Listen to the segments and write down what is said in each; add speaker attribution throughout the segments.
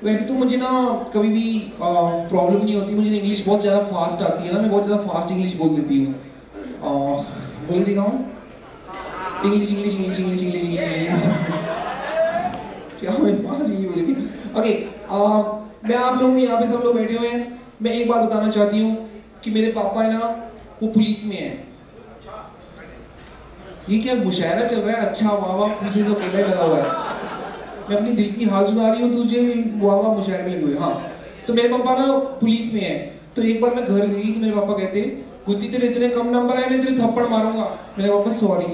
Speaker 1: वैसे तो मुझे ना कभी भी प्रॉब्लम नहीं होती, मुझे इंग्लिश बहुत ज़्यादा फास्ट आती है ना, मैं बहुत ज़्यादा फास्ट इंग्लिश बोल देती हूँ। बोल दिखाऊँ? English English English English English English क्या मैं फास्ट इंग्लिश बोली थी? ओके, मैं आप लोगों को यहाँ पे सब लोग बैठे हुए हैं, मैं एक बात बताना चाहती हूँ कि मेरे पापा है ना, वो पुलिस में है। ये क्या मुशायरा चल रहा है? अच्छा वाह वाह, पीछे तो अकेला लगा हुआ है। मैं अपनी दिल की हाल सुना रही हूँ, तुझे वाह वाह मुशायरे में लगे हुए। हाँ, तो मेरे पापा ना पुलिस में है। तो एक बार मैं घर गई तो मेरे पापा कहते, गुत्ती तेरे इतने कम नंबर आए, मैं तेरे थप्पड़ मारूंगा। मेरे पापा सॉरी।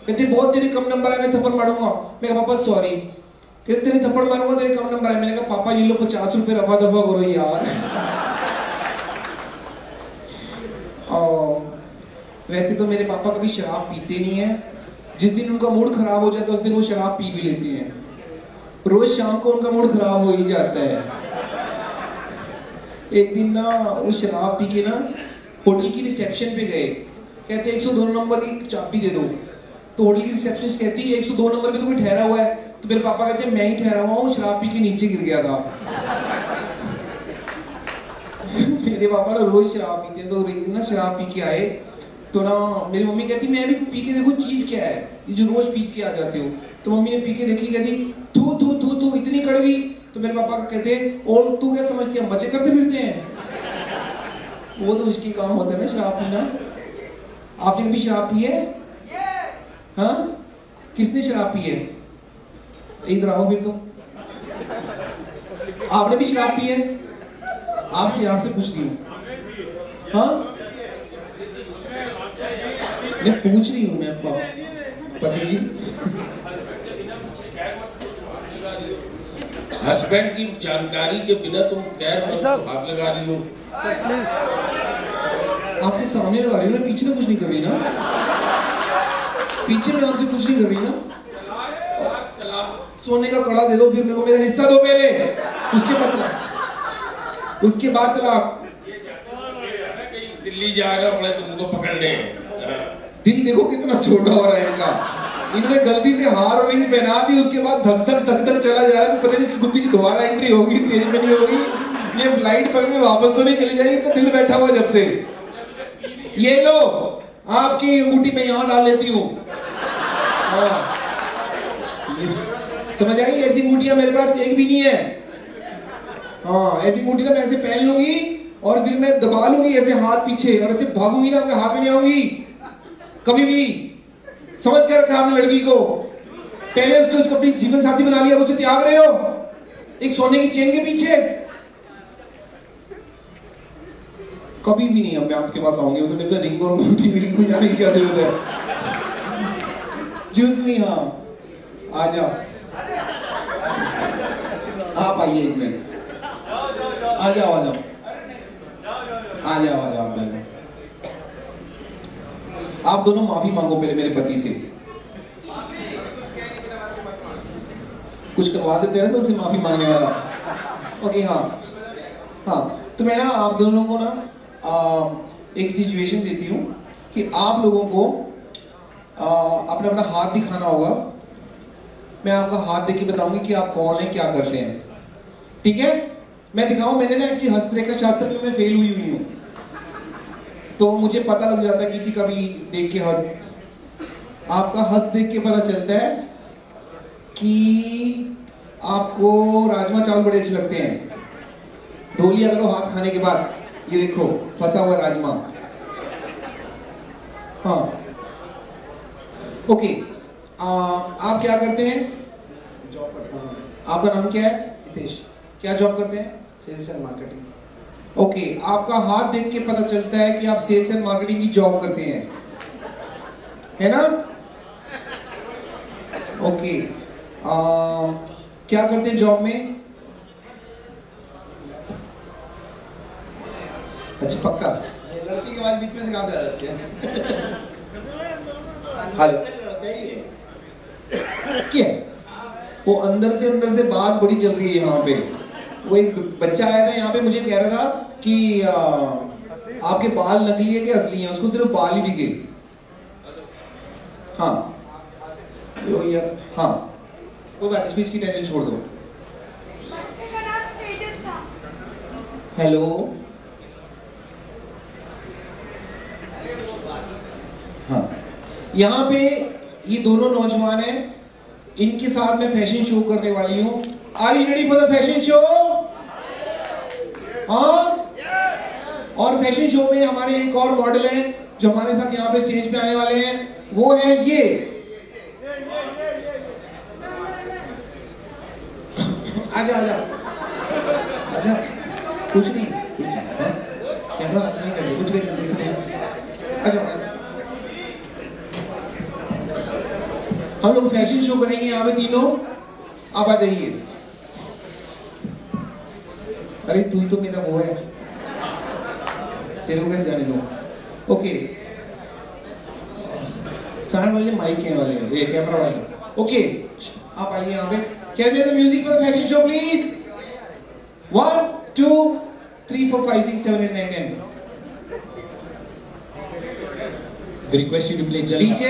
Speaker 1: कहते बहुत तेरे कम नंबर आए, मैं थप्पड़ मारूंगा। मेरे पापा सॉरी। कहते तेरे थप्पड़ मारूंगा, तेरे कम नंबर आए। मैंने कहा पापा ये लो 50 रुपए रफा दफा करो यार। वैसे तो मेरे पापा कभी शराब पीते नहीं है। जिस दिन उनका मूड खराब हो जाता है उस दिन वो शराब पी भी लेते हैं। रोज शाम को उनका मूड खराब हो ही जाता है। एक दिन ना वो शराब पी के ना होटल की रिसेप्शन पे गए। कहते 102 नंबर की चाबी दे दो। तो होटल की रिसेप्शनिस्ट कहती है 102 नंबर पे तो कोई ठहरा हुआ है। तो मेरे पापा कहते हैं मैं ही ठहरा हुआ हूँ, शराब पी के नीचे गिर गया था। मेरे पापा ना रोज शराब पीते हैं। तो एक दिन ना शराब पी के आए तो ना मेरी मम्मी कहती मैं भी पी के देखो चीज क्या है, ये जो रोज पी के आ जाते हो। तो मम्मी ने पी के देखी, कहती थू थू थू थू इतनी कड़वी। तो मेरे पापा कहते और तू क्या समझती है मजे करते फिरते हैं? वो तो मुश्किल काम होता है ना शराब पीना। आपने कभी शराब पी है? हाँ, किसने शराब पी है? इधर आओ फिर। तो आपने भी शराब पी है? आपसे पूछ रही हूँ। हाँ, मैं पूछ रही हूँ। मैं पति जी,
Speaker 2: हस्बैंड की जानकारी के बिना तुम गैर हाथ लगा रही हो।
Speaker 1: आपके सामने लगा रही हूँ ना, पीछे तो कुछ नहीं कर रही ना। पीछे मैं आपसे कुछ नहीं कर रही ना। सोने का कड़ा दे दो, फिर मेरे को मेरा हिस्सा दो पहले, उसके बाद तलाक।
Speaker 2: दिल्ली जा रहा हूँ तुमको पकड़ने।
Speaker 1: दिल देखो कितना छोटा हो रहा है इनका। इन्होंने गलती से हार और रिंग पहना दी, उसके बाद धक धक चला जा रहा है। पता नहीं गुत्ती की दोबारा एंट्री होगी, स्टेज पे नहीं होगी। ये फ्लाइट पकड़ के वापस तो नहीं चली जाएगी। इनका दिल बैठा हुआ जब से। ये लो आपकी अंगूठी में यहाँ डाल लेती हूँ। समझ आई? ऐसी अंगूठियां मेरे पास एक भी नहीं है। हाँ, ऐसी अंगूठी ना मैं ऐसे पहन लूंगी और फिर मैं दबा लूंगी ऐसे हाथ पीछे, और ऐसे भागूंगी ना, आपके हाथ में नहीं आऊंगी कभी भी। समझ कर रखा आपने लड़की को। पहले उसको अपनी जीवन साथी बना लिया, उसे त्याग रहे हो एक सोने की चेन के पीछे। कभी भी नहीं। अब मैं आपके पास आऊंगी तो मेरे को रिंग और अंगूठी मिली, मुझे जाने की क्या जरूरत है? चूज मी। हाँ, आ जाओ, आप आइए एक मिनट। आ जाओ आ जाओ आ जाओ आ जाओ। आप दोनों माफी मांगो पहले मेरे पति से। कुछ करवा देते हैं ना तुमसे माफी मांगने वाला। ओके, हाँ, तो मैं ना आप दोनों को ना एक सिचुएशन देती हूँ कि आप लोगों को अपना अपना हाथ दिखाना होगा। मैं आपका हाथ देख के बताऊंगी कि आप कौन है, क्या करते हैं। ठीक है? मैं दिखाऊं। मैंने ना एक्चुअली हस्तरेखा शास्त्र में मैं फेल हुई हूँ, तो मुझे पता लग जाता है किसी का भी देख के हस्त। आपका हस्त देख के पता चलता है कि आपको राजमा चावल बड़े अच्छे लगते हैं। धोलिया करो हाथ खाने के बाद। ये देखो फंसा हुआ राजमा। हाँ, ओके। आप क्या करते हैं?
Speaker 3: जॉब करता हूँ।
Speaker 1: आपका नाम क्या है?
Speaker 3: हितेश।
Speaker 1: क्या जॉब करते हैं?
Speaker 3: Sales and marketing.
Speaker 1: ओके, आपका हाथ देख के पता चलता है कि आप सेल्स एंड मार्केटिंग की जॉब करते हैं, है ना? ओके, क्या करते हैं जॉब में? अच्छा, पक्का?
Speaker 3: लड़की की आवाज बीच में से कहाँ से आ जाती है?
Speaker 1: हेलो, क्या वो अंदर से बात बड़ी चल रही है यहाँ पे। वो एक बच्चा आया था यहाँ पे, मुझे कह रहा था कि आपके बाल नकली है कि असली हैं? उसको सिर्फ बाल ही दिखे। हाँ यार, हाँ, वो बात स्पीच की टेंशन छोड़ दो। हेलो, हाँ, यहाँ पे ये दोनों नौजवान हैं, इनके साथ मैं फैशन शो करने वाली हूँ। Are you ready for the fashion show? हाँ, और फैशन शो में हमारे एक और मॉडल हैं जो हमारे साथ यहाँ पे स्टेज पे आने वाले हैं, वो है ये। आजा आजा आजा, कुछ नहीं, कैमरा नहीं कर कुछ देखो, आजा। हम लोग फैशन शो करेंगे यहाँ पे तीनों, आप आ जाइए। अरे तू ही तो मेरा वो है, तेरे को कैसे जाने दूं? ओके, साउंड वाले माइक के वाले हैं, ये कैमरा वाले। ओके, आप आइए यहाँ पे। Can we have the music for the fashion show please? 1 2 3 4 5 6 7 8 9 10।
Speaker 2: We request you to play Jalna.
Speaker 1: DJ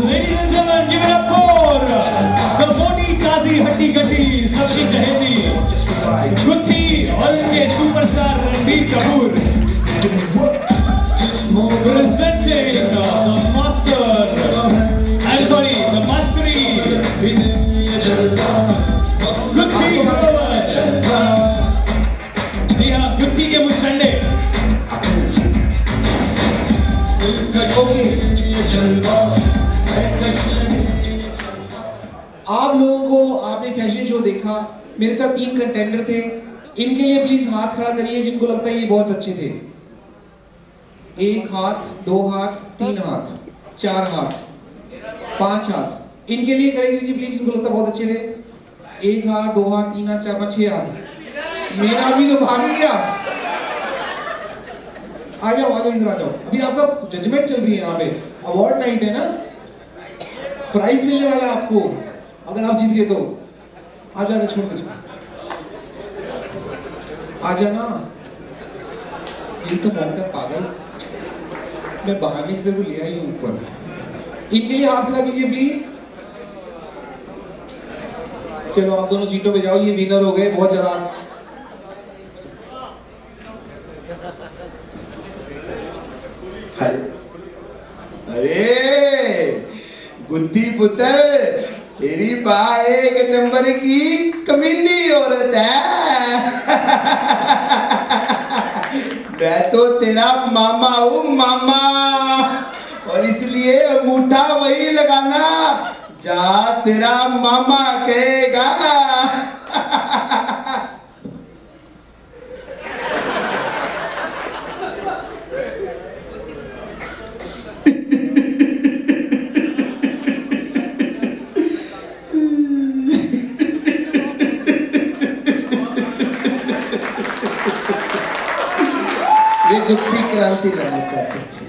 Speaker 4: Ladies and gentlemen, give it up for the मोटी काजी हट्टी कटी सबकी चहेती गुत्थी और इनके superstar Ranbir Kapoor, presenting the master, I'm sorry, the mastery, गुत्थी ग्रोवर। जी हाँ, गुत्थी के मुझे
Speaker 1: ओके, आप लोगों को, आपने फैशन शो देखा, मेरे साथ 3 कंटेंडर थे, इनके लिए प्लीज हाथ खड़ा करिए जिनको लगता है ये बहुत अच्छे थे। 1 हाथ, 2 हाथ, 3 हाथ, 4 हाथ, 5 हाथ, इनके लिए करेंगे जी प्लीज, इनको लगता है बहुत अच्छे थे। 1 हाथ, 2 हाथ, 3 हाथ, 4 हाथ, 6 हाथ। मेरा आदमी तो भाग गया। आ जाओ इधर आ जाओ। अभी आपका जजमेंट चल रही है यहाँ पे, अवार्ड नाइट है ना, प्राइज मिलने वाला है आपको अगर आप जीत गए तो। आ जाना, छोड़ दे, आ जाना, ये तो मौका पागल, मैं बहाने से तेरे को ले आई हूँ ऊपर। इनके लिए हाथ मिला कीजिए प्लीज। चलो आप दोनों सीटों पे जाओ, ये विनर हो गए बहुत ज्यादा।
Speaker 3: अरे गुद्दी पुत्र, तेरी बा 1 नंबर की कमीनी औरत है। मैं तो तेरा मामा हूँ, मामा, और इसलिए अंगूठा वही लगाना जा तेरा मामा कहेगा।
Speaker 1: गुत्थी क्रांति लाना चाहती थी,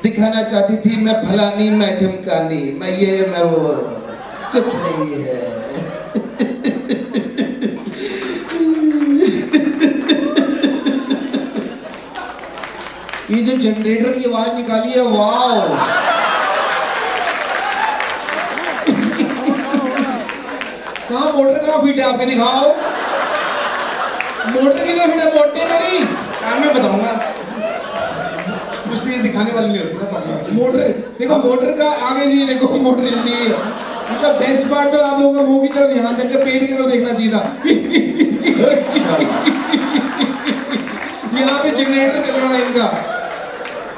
Speaker 1: दिखाना चाहती थी मैं फलानी, मैं ढिमकानी, मैं ये, मैं वो, कुछ नहीं है। ये जो जनरेटर की आवाज निकाली है, वाओ, कहाँ मोटर कहाँ फिट है आपके, दिखाओ मोटर की फिट है, मोटे तेरी मैं बताऊंगा, मुझसे ये दिखाने वाली नहीं होती ना। मोटर देखो, मोटर का आगे जी देखो, मोटर हिलती है। मतलब बेस्ट पार्ट तो आप लोगों का मुंह की तरफ ध्यान देकर पेट की तरफ देखना चाहिए था। यहाँ पे जनरेटर चल रहा है इनका,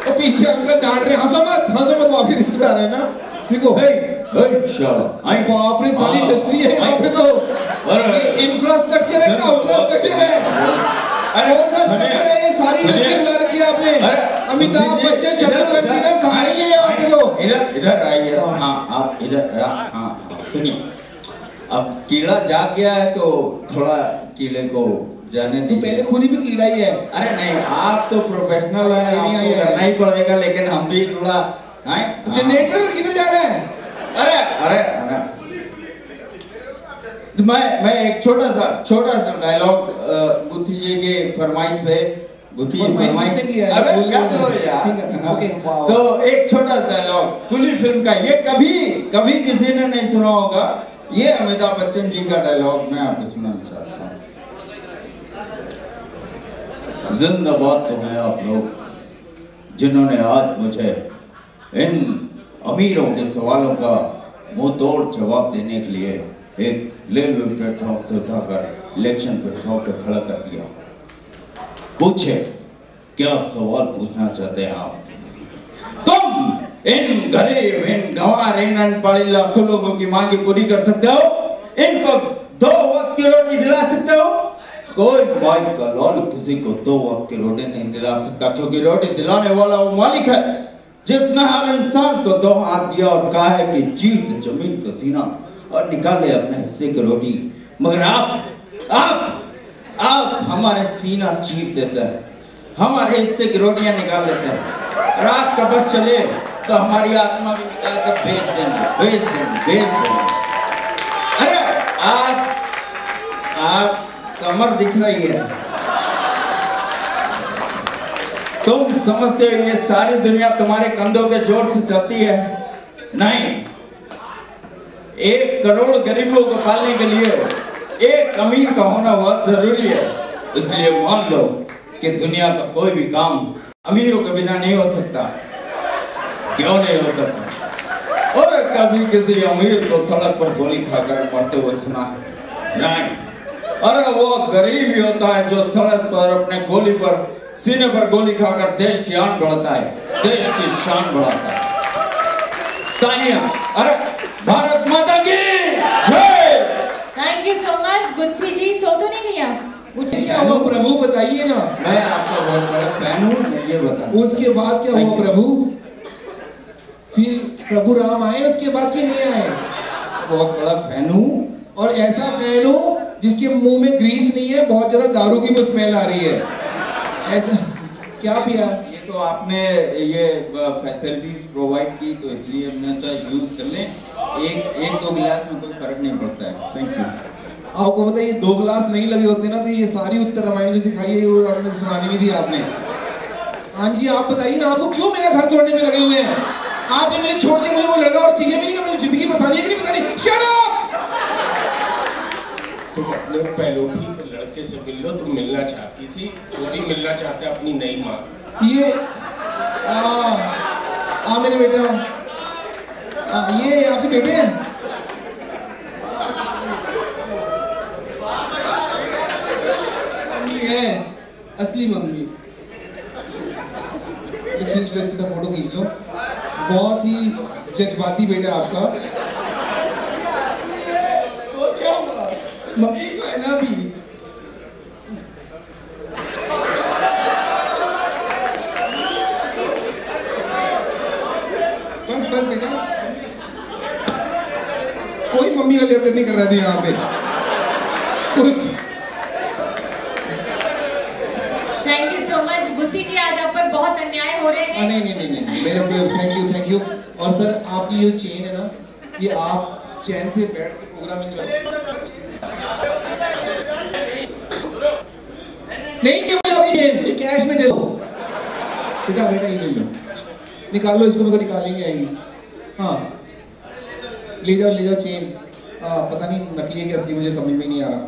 Speaker 1: और पीछे अंकल डांट रहे, हंसो मत वो आपके रिश्तेदार है ना। देखो बाप रे, सारी इंडस्ट्री है यहाँ पे, तो इंफ्रास्ट्रक्चर है, इंफ्रास्ट्रक्चर है, कौन सा स्ट्रक्चर है ये? सारी इंडस्ट्री बुला रखी है आपने, अमिताभ बच्चन, शत्रुघ्न सिन्हा, सारे ये यहाँ पे। तो
Speaker 4: इधर आइए, हाँ आप इधर, हाँ सुनिए, अब कीड़ा जाग गया है तो थोड़ा कीड़े को जाने
Speaker 1: तू पहले खुद ही भी कीड़ा ही है।
Speaker 4: अरे नहीं, आप तो प्रोफेशनल है, आपको करना ही पड़ेगा, लेकिन हम भी थोड़ा। जनरेटर
Speaker 1: किधर जा रहा है?
Speaker 4: अरे
Speaker 3: मैं एक छोटा सा डायलॉग गुत्थी जी के फरमाइश पे गुत्थी जी फरमाइश
Speaker 1: किया है।
Speaker 3: अबे कर लो यार।
Speaker 1: ठीक है, ओके, वाह।
Speaker 3: तो एक छोटा सा डायलॉग कुली फिल्म का, ये कभी किसी ने नहीं सुना होगा। ये अमिताभ बच्चन जी का डायलॉग मैं आपको सुनाना चाहता हूँ। जिंदाबाद तो है आप लोग जिन्होंने आज मुझे इन अमीरों के सवालों का मुंह तोड़ जवाब देने के लिए एक रेलवे प्लेटफॉर्म से उठाकर इलेक्शन प्लेटफॉर्म पे खड़ा कर दिया। पूछे क्या सवाल पूछना चाहते हैं आप? तुम इन गरीब, इन गंवार, इन अनपढ़ लाखों लोगों की मांगे पूरी कर सकते हो? इनको 2 वक्त की रोटी दिला सकते हो? कोई माई का लाल किसी को 2 वक्त की रोटी नहीं दिला सकता, क्योंकि रोटी दिलाने वाला वो मालिक है जिसने हर इंसान को 2 हाथ दिया और कहा है कि चीर जमीन का सीना और निकाले अपने हिस्से की रोटी। मगर आप हमारे सीना चीर देते हैं, हमारे हिस्से की रोटियां निकाल लेते हैं। रात का बस चले तो हमारी आत्मा भी निकाल कर बेच देंगे। अरे आप कमर दिख रही है, तुम समझते हो ये सारी दुनिया तुम्हारे कंधों के जोर से चलती है? नहीं, 1 करोड़ गरीबों को पालने के लिए एक अमीर का होना बहुत जरूरी है। इसलिए मान लो कि दुनिया का कोई भी काम अमीरों के बिना नहीं हो सकता। क्यों नहीं हो सकता? और कभी किसी अमीर को सड़क पर गोली खाकर मरते हुए सुना है? नहीं। अरे वो गरीब ही होता है जो सड़क पर अपने गोली पर सीने पर गोली खाकर देश की आन बढ़ाता है, देश की शान बढ़ाता है। तानिया, अरे भारत माता की जय।
Speaker 5: थैंक यू सो मच गुत्थी जी। सो तो नहीं गया?
Speaker 1: क्या हुआ प्रभु, बताइए ना।
Speaker 3: मैं आपका बहुत बड़ा फैन हूँ, मैं ये बता।
Speaker 1: उसके बाद क्या हुआ प्रभु? फिर प्रभु राम आए, उसके बाद क्यों नहीं आए?
Speaker 3: बहुत बड़ा फैन हूँ।
Speaker 1: और ऐसा फैन हो जिसके मुंह में ग्रीस नहीं है, बहुत ज्यादा दारू की स्मेल आ रही है। ऐसा क्या पिया?
Speaker 3: ये तो आपने ये फैसिलिटीज प्रोवाइड की तो इसलिए हमने अच्छा यूज कर लें। एक 2 गिलास में कोई फर्क नहीं पड़ता है। Thank you.
Speaker 1: आपको पता है ये 2 गिलास नहीं लगे होते ना तो ये सारी उत्तर रामायण जो सिखाई है वो आपने सुनानी नहीं थी आपने। हाँ जी, आप बताइए ना, आपको क्यों मेरा घर तोड़ने में लगे हुए हैं? आपने मुझे छोड़ दिया, मुझे वो लड़का और चाहिए भी नहीं, मुझे जिंदगी बसानी है कि नहीं बसानी? Shut up!
Speaker 2: तुम अपने पहलोठी के लड़के से मिल लो, तुम मिलना चाहती थी, वो भी मिलना चाहते अपनी नई माँ।
Speaker 1: ये मेरे बेटा, ये आपके बेटे हैं?
Speaker 6: ये असली मम्मी।
Speaker 1: खींच लो, इसके साथ फोटो खींच लो। बहुत ही जज्बाती बेटा आपका।
Speaker 6: मम्मी को है ना भी।
Speaker 1: बस बेटा, कोई मम्मी वाली हरकत नहीं कर रहा थी यहाँ पे।
Speaker 5: थैंक यू सो मच गुत्थी जी, आज आप पर बहुत अन्याय हो रहे हैं।
Speaker 1: नहीं, मेरे को थैंक यू। और सर, आपकी जो चेन है ना, ये आप चैन से बैठ के प्रोग्राम नहीं चाहिए आपकी चेन, ये कैश में दे दो। बेटा ये ले लो, निकाल लो इसको, मेरे को निकालनी नहीं आएगी। हाँ, ले जाओ चेन। पता नहीं नकली है कि असली, मुझे समझ में नहीं आ रहा।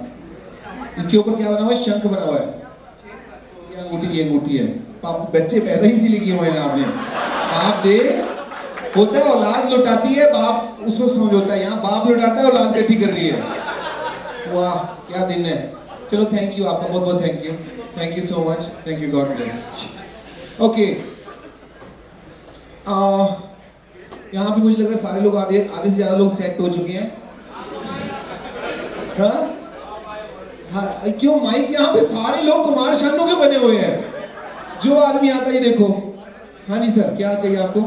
Speaker 1: इसके ऊपर क्या बना हुआ है? शंख बना हुआ है। ये अंगूठी है। बच्चे पैदा ही इसीलिए किए हुए हैं आपने। आप दे होता है, औलाद लुटाती है, बाप उसको समझ होता है। यहाँ बाप लुटाता है, औलाद इकट्ठी कर रही है। वाह क्या दिन है। चलो थैंक यू, आपका बहुत बहुत thank you so much. Thank you, God bless. Okay, यहाँ पे मुझे लग रहा है सारे लोग आधे से ज्यादा लोग सेट हो चुके हैं। हाँ, क्यों माइक यहाँ पे सारे लोग कुमार शानू के बने हुए हैं। जो आदमी आता है देखो। हाँ जी सर, क्या चाहिए आपको?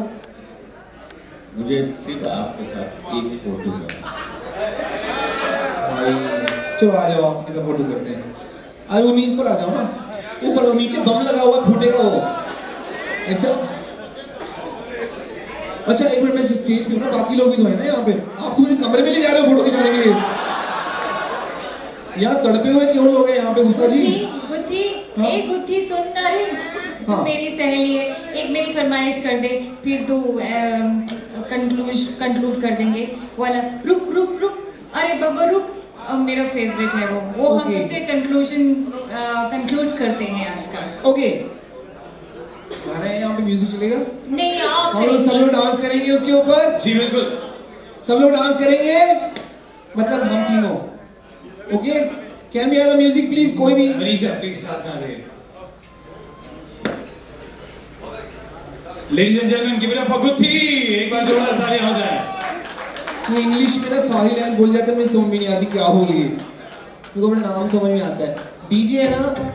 Speaker 3: मुझे सिर्फ आपके साथ एक फोटो करना।
Speaker 1: चलो आ जाओ, आपके साथ फोटो करते हैं। आज वो नीचे पर आ जाओ ना, ऊपर नीचे बम लगा हुआ, फूटेगा वो ऐसा। अच्छा एक मिनट, मैं स्टेज पे हूँ ना, बाकी लोग भी तो है ना यहाँ पे। आप तो मुझे कमरे में ले जा रहे हो फोटो खिंचाने के लिए। यहाँ तड़पे हुए क्यों लोग हैं यहाँ पे गुप्ता जी?
Speaker 5: गुत्थी
Speaker 1: हाँ?
Speaker 5: एक गुत्थी सुनना रे।
Speaker 1: हाँ।
Speaker 5: मेरी सहेली है, एक मेरी फरमाइश कर दे, फिर तू कंक्लूड कर देंगे वाला। रुक रुक रुक, अरे बाबा रुक। अब मेरा फेवरेट है वो हम
Speaker 1: Okay.
Speaker 5: उससे कंक्लूड करते हैं आज का।
Speaker 1: ओके, गाना है यहाँ पे, म्यूजिक चलेगा?
Speaker 5: नहीं आप
Speaker 1: हम लोग सब लोग डांस करेंगे उसके ऊपर।
Speaker 4: जी बिल्कुल,
Speaker 1: सब लोग डांस करेंगे, मतलब हम तीनों। Okay, can be have the music please? कोई भी
Speaker 4: मनीषा प्लीज साथ में आ जाइए। Ladies and gentleman give it up for गुत्थी। एक बार जोरदार तालियां हो जाए।
Speaker 1: ये इंग्लिश में ना सारी लाइन बोल जाते हैं, मुझे समझ में नहीं आती क्या बोल रही है। मेरे को अपना नाम समझ में आता है। डीजे है ना?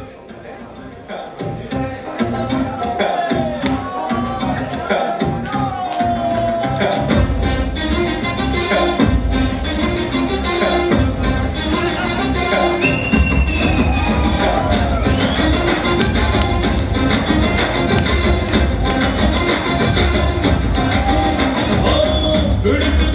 Speaker 4: Beautiful